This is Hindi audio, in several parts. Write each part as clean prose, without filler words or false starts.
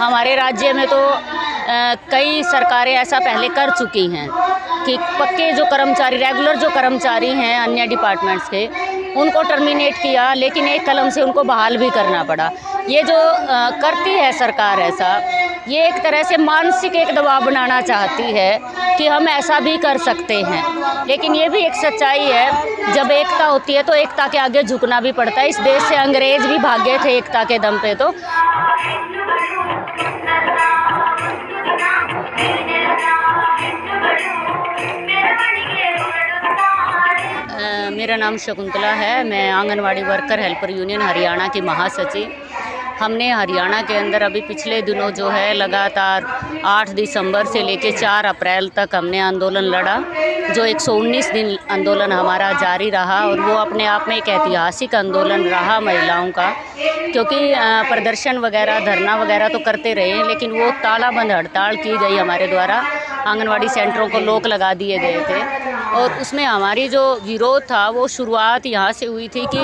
हमारे राज्य में तो कई सरकारें ऐसा पहले कर चुकी हैं कि पक्के जो कर्मचारी, रेगुलर जो कर्मचारी हैं अन्य डिपार्टमेंट्स के, उनको टर्मिनेट किया, लेकिन एक कलम से उनको बहाल भी करना पड़ा। ये जो करती है सरकार ऐसा, ये एक तरह से मानसिक एक दबाव बनाना चाहती है कि हम ऐसा भी कर सकते हैं। लेकिन ये भी एक सच्चाई है, जब एकता होती है तो एकता के आगे झुकना भी पड़ता है। इस देश से अंग्रेज भी भागे थे एकता के दम पे। तो मेरा नाम शकुंतला है, मैं anganwadi worker helper union Haryana की महासचिव। हमने हरियाणा के अंदर अभी पिछले दिनों जो है लगातार 8 दिसंबर से लेकर 4 अप्रैल तक हमने आंदोलन लड़ा, जो 119 दिन आंदोलन हमारा जारी रहा। और वो अपने आप में एक ऐतिहासिक आंदोलन रहा महिलाओं का, क्योंकि प्रदर्शन वगैरह, धरना वगैरह तो करते रहे, लेकिन वो तालाबंद हड़ताल की गई हमारे द्वारा। आंगनवाड़ी सेंटरों को लॉक लगा दिए गए थे और उसमें हमारी जो विरोध था वो शुरुआत यहाँ से हुई थी कि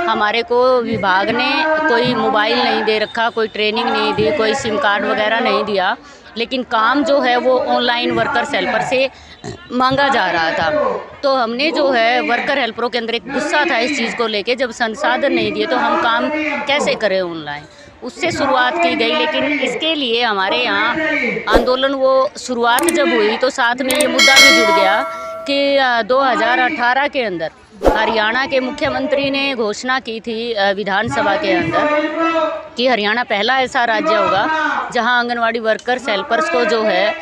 हमारे को विभाग ने कोई मोबाइल नहीं दे रखा, कोई ट्रेनिंग नहीं दी, कोई सिम कार्ड वगैरह नहीं दिया, लेकिन काम जो है वो ऑनलाइन वर्कर्स हेल्पर से मांगा जा रहा था। तो हमने जो है वर्कर हेल्परों के अंदर एक गुस्सा था इस चीज़ को लेके, जब संसाधन नहीं दिए तो हम काम कैसे करें ऑनलाइन, उससे शुरुआत की गई। लेकिन इसके लिए हमारे यहाँ आंदोलन वो शुरुआत जब हुई तो साथ में ये मुद्दा भी जुड़ गया कि 2018 के अंदर हरियाणा के मुख्यमंत्री ने घोषणा की थी विधानसभा के अंदर कि हरियाणा पहला ऐसा राज्य होगा जहां आंगनवाड़ी वर्कर्स हेल्पर्स को जो है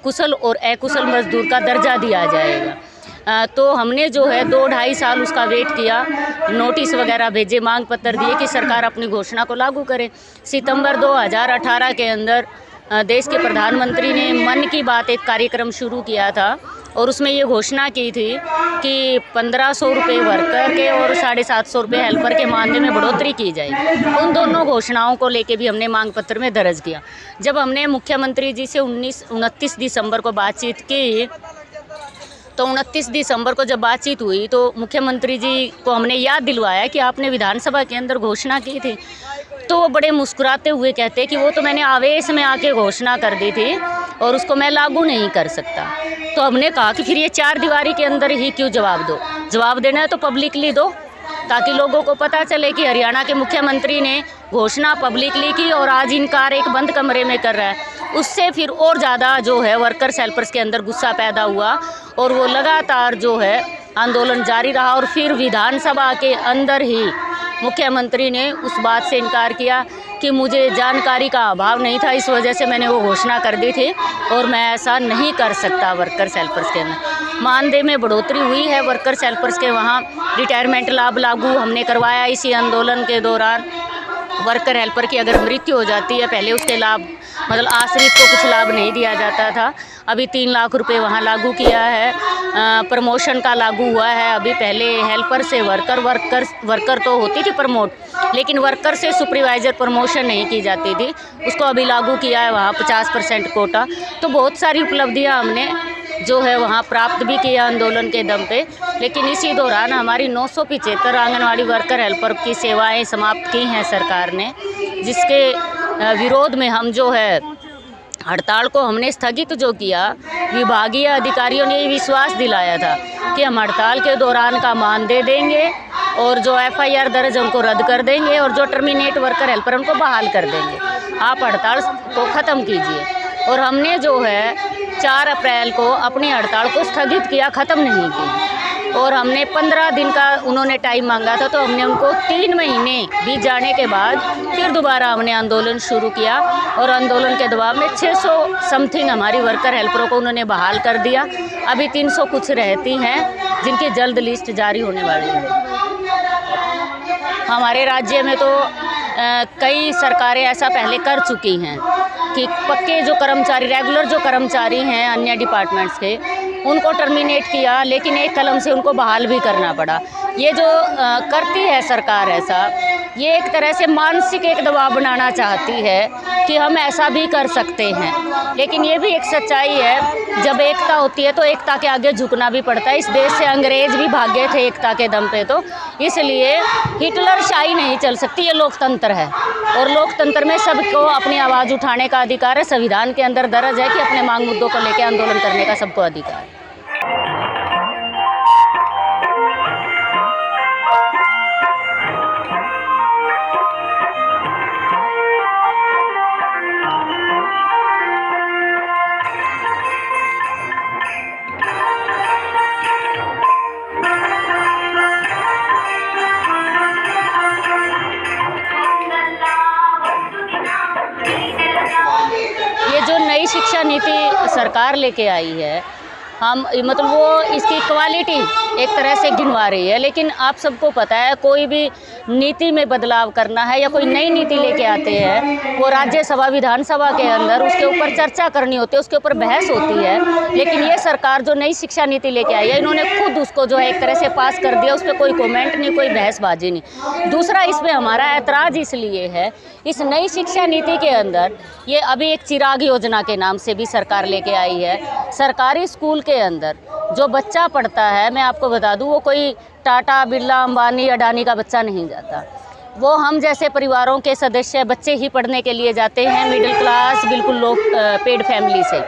कुशल और अकुशल मजदूर का दर्जा दिया जाएगा। तो हमने जो है 2-2.5 साल उसका वेट किया, नोटिस वगैरह भेजे, मांग पत्र दिए कि सरकार अपनी घोषणा को लागू करे। सितंबर 2018 के अंदर देश के प्रधानमंत्री ने मन की बात एक कार्यक्रम शुरू किया था और उसमें ये घोषणा की थी कि 1500 रुपये वर्कर के और 750 रुपये हेल्पर के मानदेय में बढ़ोतरी की जाएगी। उन दोनों घोषणाओं को लेके भी हमने मांग पत्र में दर्ज किया। जब हमने मुख्यमंत्री जी से 29 दिसंबर को बातचीत की, तो 29 दिसंबर को जब बातचीत हुई तो मुख्यमंत्री जी को हमने याद दिलवाया कि आपने विधानसभा के अंदर घोषणा की थी। तो वो बड़े मुस्कुराते हुए कहते कि वो तो मैंने आवेश में आके घोषणा कर दी थी और उसको मैं लागू नहीं कर सकता। तो हमने कहा कि फिर ये 4 दीवारी के अंदर ही क्यों जवाब दो, जवाब देना है तो पब्लिकली दो, ताकि लोगों को पता चले कि हरियाणा के मुख्यमंत्री ने घोषणा पब्लिकली की और आज इनकार एक बंद कमरे में कर रहा है। उससे फिर और ज़्यादा जो है वर्कर्स हेल्पर्स के अंदर गुस्सा पैदा हुआ और वो लगातार जो है आंदोलन जारी रहा। और फिर विधानसभा के अंदर ही मुख्यमंत्री ने उस बात से इनकार किया कि मुझे जानकारी का अभाव नहीं था, इस वजह से मैंने वो घोषणा कर दी थी और मैं ऐसा नहीं कर सकता। वर्कर्स हेल्पर्स के अंदर मानदेय में बढ़ोतरी हुई है, वर्कर्स हेल्पर्स के वहाँ रिटायरमेंट लाभ लागू हमने करवाया इसी आंदोलन के दौरान। वर्कर हेल्पर की अगर मृत्यु हो जाती है, पहले उसके लाभ मतलब आश्रित को कुछ लाभ नहीं दिया जाता था, अभी 3 लाख रुपए वहाँ लागू किया है। प्रमोशन का लागू हुआ है, अभी पहले हेल्पर से वर्कर तो होती थी प्रमोट, लेकिन वर्कर से सुपरवाइज़र प्रमोशन नहीं की जाती थी, उसको अभी लागू किया है वहाँ 50% कोटा। तो बहुत सारी उपलब्धियाँ हमने जो है वहाँ प्राप्त भी किया आंदोलन के दम पे। लेकिन इसी दौरान हमारी 975 आंगनवाड़ी वर्कर हेल्पर की सेवाएं समाप्त की हैं सरकार ने, जिसके विरोध में हम जो है हड़ताल को हमने स्थगित जो किया। विभागीय अधिकारियों ने ये विश्वास दिलाया था कि हम हड़ताल के दौरान का मानदेय देंगे और जो FIR दर्ज उनको रद्द कर देंगे और जो टर्मिनेट वर्कर हेल्पर उनको बहाल कर देंगे, आप हड़ताल को ख़त्म कीजिए। और हमने जो है 4 अप्रैल को अपनी हड़ताल को स्थगित किया, ख़त्म नहीं की। और हमने 15 दिन का उन्होंने टाइम मांगा था, तो हमने उनको 3 महीने बीत जाने के बाद फिर दोबारा हमने आंदोलन शुरू किया और आंदोलन के दबाव में 600 समथिंग हमारी वर्कर हेल्परों को उन्होंने बहाल कर दिया। अभी 300 कुछ रहती हैं जिनकी जल्द लिस्ट जारी होने वाली है। हमारे राज्य में तो कई सरकारें ऐसा पहले कर चुकी हैं कि पक्के जो कर्मचारी, रेगुलर जो कर्मचारी हैं अन्य डिपार्टमेंट्स के, उनको टर्मिनेट किया, लेकिन एक कलम से उनको बहाल भी करना पड़ा। ये जो करती है सरकार ऐसा, ये एक तरह से मानसिक एक दबाव बनाना चाहती है कि हम ऐसा भी कर सकते हैं। लेकिन ये भी एक सच्चाई है, जब एकता होती है तो एकता के आगे झुकना भी पड़ता है। इस देश से अंग्रेज भी भाग गए थे एकता के दम पे, तो इसलिए हिटलर शाही नहीं चल सकती। ये लोकतंत्र है और लोकतंत्र में सबको अपनी आवाज़ उठाने का अधिकार है। संविधान के अंदर दर्ज है कि अपने मांग मुद्दों को लेकर आंदोलन करने का सबको अधिकार है। ये जो नई शिक्षा नीति सरकार लेके आई है, हम मतलब वो इसकी क्वालिटी एक तरह से गिनवा रही है। लेकिन आप सबको पता है, कोई भी नीति में बदलाव करना है या कोई नई नीति लेके आते हैं, वो राज्यसभा विधानसभा के अंदर उसके ऊपर चर्चा करनी होती है, उसके ऊपर बहस होती है। लेकिन ये सरकार जो नई शिक्षा नीति लेके आई है, इन्होंने खुद उसको जो है एक तरह से पास कर दिया। उस पर कोई कमेंट नहीं, कोई बहसबाजी नहीं। दूसरा, इसमें हमारा ऐतराज़ इसलिए है, इस नई शिक्षा नीति के अंदर ये अभी एक चिराग योजना के नाम से भी सरकार लेके आई है। सरकारी स्कूल के अंदर जो बच्चा पढ़ता है, मैं आपको बता दूं, वो कोई टाटा, बिरला, अंबानी, अडानी का बच्चा नहीं जाता। वो हम जैसे परिवारों के सदस्य बच्चे ही पढ़ने के लिए जाते हैं, मिडिल क्लास, बिल्कुल लो पेड फैमिली से।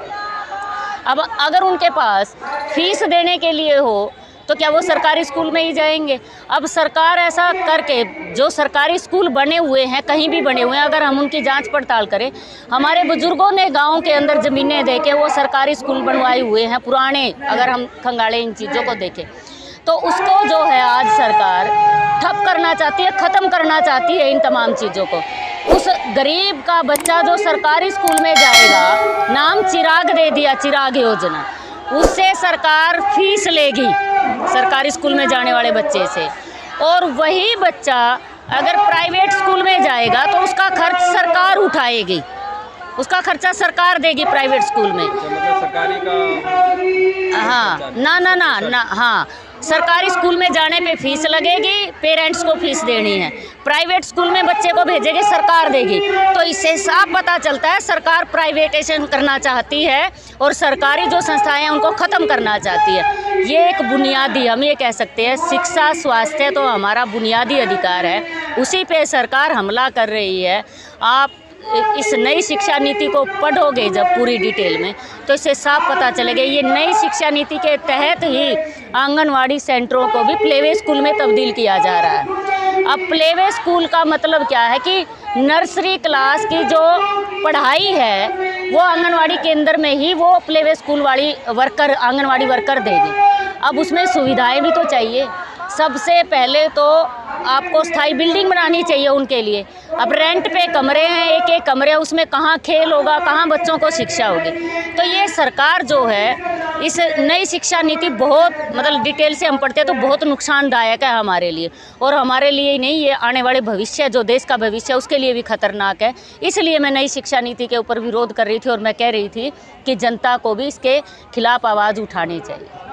अब अगर उनके पास फीस देने के लिए हो तो क्या वो सरकारी स्कूल में ही जाएंगे? अब सरकार ऐसा करके, जो सरकारी स्कूल बने हुए हैं, कहीं भी बने हुए हैं, अगर हम उनकी जांच पड़ताल करें, हमारे बुजुर्गों ने गांव के अंदर ज़मीनें दे के वो सरकारी स्कूल बनवाए हुए हैं पुराने। अगर हम खंगाले इन चीज़ों को देखें तो उसको जो है आज सरकार ठप करना चाहती है, ख़त्म करना चाहती है इन तमाम चीज़ों को। उस गरीब का बच्चा जो सरकारी स्कूल में जाएगा, नाम चिराग दे दिया, चिराग योजना, उससे सरकार फीस लेगी सरकारी स्कूल में जाने वाले बच्चे से। और वही बच्चा अगर प्राइवेट स्कूल में जाएगा तो उसका खर्च सरकार उठाएगी, उसका खर्चा सरकार देगी प्राइवेट स्कूल में। मतलब सरकारी का, हाँ, ना, हाँ, सरकारी स्कूल में जाने पे फीस लगेगी, पेरेंट्स को फीस देनी है। प्राइवेट स्कूल में बच्चे को भेजेगी, सरकार देगी। तो इससे साफ पता चलता है सरकार प्राइवेटाइजेशन करना चाहती है और सरकारी जो संस्थाएं हैं उनको ख़त्म करना चाहती है। ये एक बुनियादी, हम ये कह सकते हैं, शिक्षा, स्वास्थ्य तो हमारा बुनियादी अधिकार है, उसी पे सरकार हमला कर रही है। आप इस नई शिक्षा नीति को पढ़ोगे जब पूरी डिटेल में, तो इससे साफ पता चलेगा। ये नई शिक्षा नीति के तहत ही आंगनवाड़ी सेंटरों को भी प्लेवे स्कूल में तब्दील किया जा रहा है। अब प्लेवे स्कूल का मतलब क्या है कि नर्सरी क्लास की जो पढ़ाई है वो आंगनवाड़ी केंद्र में ही वो प्लेवे स्कूल वाली वर्कर, आंगनवाड़ी वर्कर देगी। अब उसमें सुविधाएं भी तो चाहिए। सबसे पहले तो आपको स्थायी बिल्डिंग बनानी चाहिए उनके लिए। अब रेंट पे कमरे हैं, एक एक कमरे, उसमें कहाँ खेल होगा, कहाँ बच्चों को शिक्षा होगी। तो ये सरकार जो है, इस नई शिक्षा नीति बहुत मतलब डिटेल से हम पढ़ते हैं तो बहुत नुकसानदायक है हमारे लिए, और हमारे लिए ही नहीं, ये आने वाले भविष्य, जो देश का भविष्य है, उसके लिए भी खतरनाक है। इसलिए मैं नई शिक्षा नीति के ऊपर विरोध कर रही थी और मैं कह रही थी कि जनता को भी इसके खिलाफ आवाज़ उठानी चाहिए।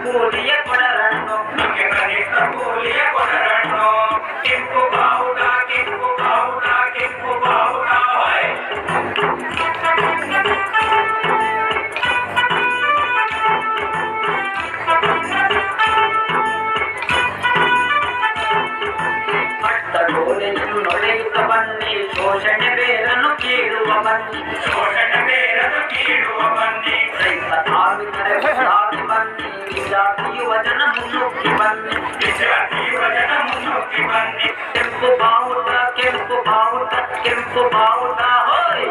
ಕೂಲಿಯ ಕೊಡರನ್ನು ಕೂಲಿಯ ಕೊಡರನ್ನು ಕೆಂಪು ಬಾವುಟ ಕೆಂಪು ಬಾವುಟ ಕೆಂಪು ಬಾವುಟ ಹೋಯ್ ಪಟ್ಟಗೋಲೆಯನ್ನು ನೊಡೆಯುತ್ತ ಬನ್ನಿ ಶೋಷಣೆ ಬೇರನ್ನು ಕೀಳುವ ಬನ್ನಿ ಶೋಷಣೆ ಬೇರನ್ನು ಕೀಳುವ ಬನ್ನಿ ರೈತ ಕಾರ್ಮಿಕರ ಉದ್ದಾಗಿ ಬನ್ನಿ ವಿದ್ಯಾರ್ಥಿ ಯುವಜನ ಮುನ್ನುಗ್ಗಿ ಬನ್ನಿ ವಿದ್ಯಾರ್ಥಿ ಯುವಜನ ಮುನ್ನುಗ್ಗಿ ಬನ್ನಿ ಕೆಂಪು ಬಾವುಟ ಕೆಂಪು ಬಾವುಟ ಕೆಂಪು ಬಾವುಟ ಹೋಯ್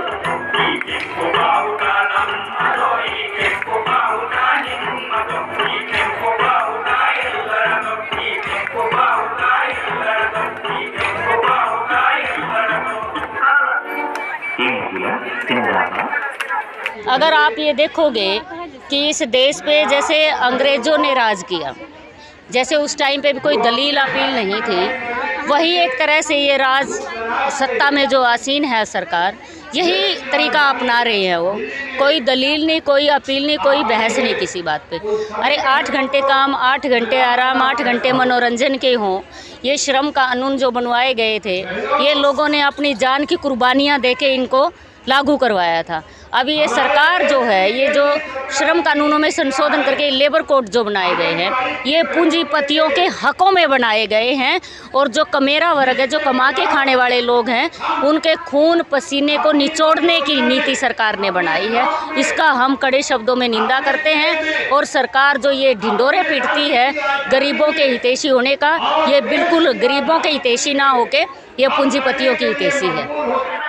ಈ ಕೆಂಪು ಬಾವುಟ ನಮ್ಮದು ಈ ಕೆಂಪು ಬಾವುಟ ನಿಮ್ಮದು ಈ ಕೆಂಪು ಬಾವುಟ ಎಲ್ಲರದು ಈ ಕೆಂಪು ಬಾವುಟ ಎಲ್ಲರದು ಈ ಕೆಂಪು ಬಾವುಟ ಎಲ್ಲರದು अगर आप ये देखोगे कि इस देश पे जैसे अंग्रेज़ों ने राज किया, जैसे उस टाइम पे भी कोई दलील अपील नहीं थी, वही एक तरह से ये राज सत्ता में जो आसीन है सरकार, यही तरीका अपना रही है। वो कोई दलील नहीं, कोई अपील नहीं, कोई बहस नहीं किसी बात पे। अरे 8 घंटे काम, 8 घंटे आराम, 8 घंटे मनोरंजन के हों, ये श्रम कानून जो बनवाए गए थे, ये लोगों ने अपनी जान की कुर्बानियाँ दे के इनको लागू करवाया था। अभी ये सरकार जो है, ये जो श्रम कानूनों में संशोधन करके लेबर कोड जो बनाए गए हैं, ये पूंजीपतियों के हकों में बनाए गए हैं। और जो कमेरा वर्ग है, जो कमा के खाने वाले लोग हैं, उनके खून पसीने को निचोड़ने की नीति सरकार ने बनाई है। इसका हम कड़े शब्दों में निंदा करते हैं। और सरकार जो ये ढिंडोरे पीटती है गरीबों के हितैषी होने का, ये बिल्कुल गरीबों के हितैषी ना होके ये पूंजीपतियों की हितैषी है।